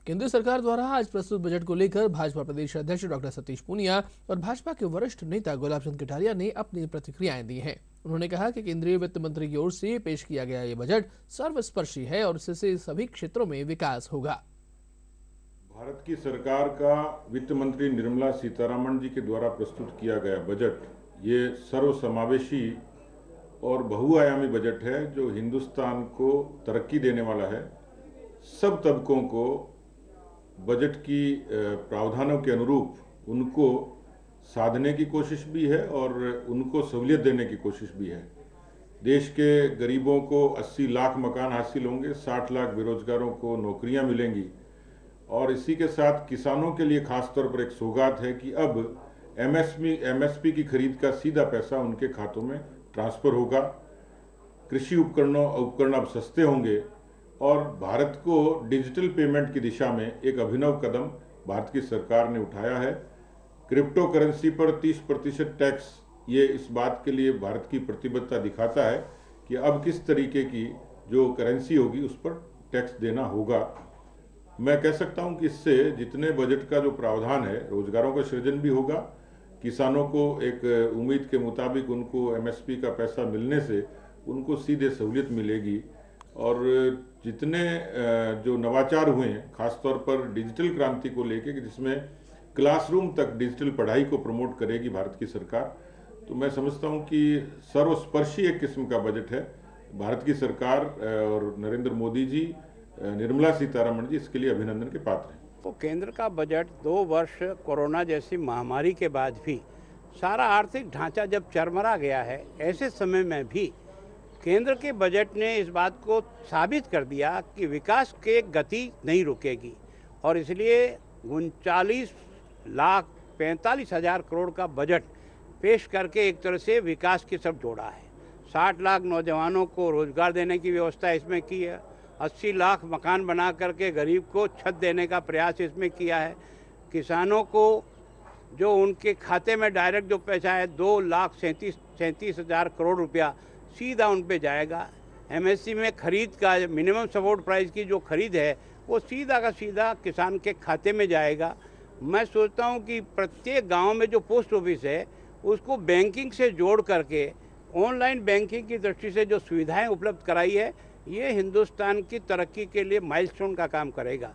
केंद्र सरकार द्वारा आज प्रस्तुत बजट को लेकर भाजपा प्रदेश अध्यक्ष डॉक्टर सतीश पूनिया और भाजपा के वरिष्ठ नेता गुलाब चंद कटारिया ने अपनी प्रतिक्रियाएं दी हैं। उन्होंने कहा कि केंद्रीय वित्त मंत्री की ओर से पेश किया गया ये बजट सर्वस्पर्शी है और इससे सभी क्षेत्रों में विकास होगा। भारत की सरकार का वित्त मंत्री निर्मला सीतारमण जी के द्वारा प्रस्तुत किया गया बजट ये सर्वसमावेशी और बहुआयामी बजट है जो हिंदुस्तान को तरक्की देने वाला है। सब तबकों को बजट की प्रावधानों के अनुरूप उनको साधने की कोशिश भी है और उनको सहूलियत देने की कोशिश भी है। देश के गरीबों को 80 लाख मकान हासिल होंगे, 60 लाख बेरोजगारों को नौकरियां मिलेंगी और इसी के साथ किसानों के लिए खास तौर पर एक सौगात है कि अब एमएसपी की खरीद का सीधा पैसा उनके खातों में ट्रांसफर होगा। कृषि उपकरण अब सस्ते होंगे और भारत को डिजिटल पेमेंट की दिशा में एक अभिनव कदम भारत की सरकार ने उठाया है। क्रिप्टो करेंसी पर 30% टैक्स ये इस बात के लिए भारत की प्रतिबद्धता दिखाता है कि अब किस तरीके की जो करेंसी होगी उस पर टैक्स देना होगा। मैं कह सकता हूं कि इससे जितने बजट का जो प्रावधान है रोजगारों का सृजन भी होगा, किसानों को एक उम्मीद के मुताबिक उनको एमएसपी का पैसा मिलने से उनको सीधे सहूलियत मिलेगी और जितने जो नवाचार हुए हैं खासतौर पर डिजिटल क्रांति को लेके कि जिसमें क्लासरूम तक डिजिटल पढ़ाई को प्रमोट करेगी भारत की सरकार, तो मैं समझता हूं कि सर्वस्पर्शी एक किस्म का बजट है। भारत की सरकार और नरेंद्र मोदी जी, निर्मला सीतारमण जी इसके लिए अभिनंदन के पात्र हैं। तो केंद्र का बजट 2 वर्ष कोरोना जैसी महामारी के बाद भी सारा आर्थिक ढांचा जब चरमरा गया है, ऐसे समय में भी केंद्र के बजट ने इस बात को साबित कर दिया कि विकास की गति नहीं रुकेगी और इसलिए 39,45,000 करोड़ का बजट पेश करके एक तरह से विकास की तरफ जोड़ा है। 60 लाख नौजवानों को रोजगार देने की व्यवस्था इसमें की है। 80 लाख मकान बना करके गरीब को छत देने का प्रयास इसमें किया है। किसानों को जो उनके खाते में डायरेक्ट जो पैसा है 2,37,000 करोड़ रुपया सीधा उन पे जाएगा। एमएसपी में खरीद का मिनिमम सपोर्ट प्राइस की जो खरीद है वो सीधा का सीधा किसान के खाते में जाएगा। मैं सोचता हूँ कि प्रत्येक गांव में जो पोस्ट ऑफिस है उसको बैंकिंग से जोड़ करके ऑनलाइन बैंकिंग की दृष्टि से जो सुविधाएं उपलब्ध कराई है ये हिंदुस्तान की तरक्की के लिए माइलस्टोन का काम करेगा।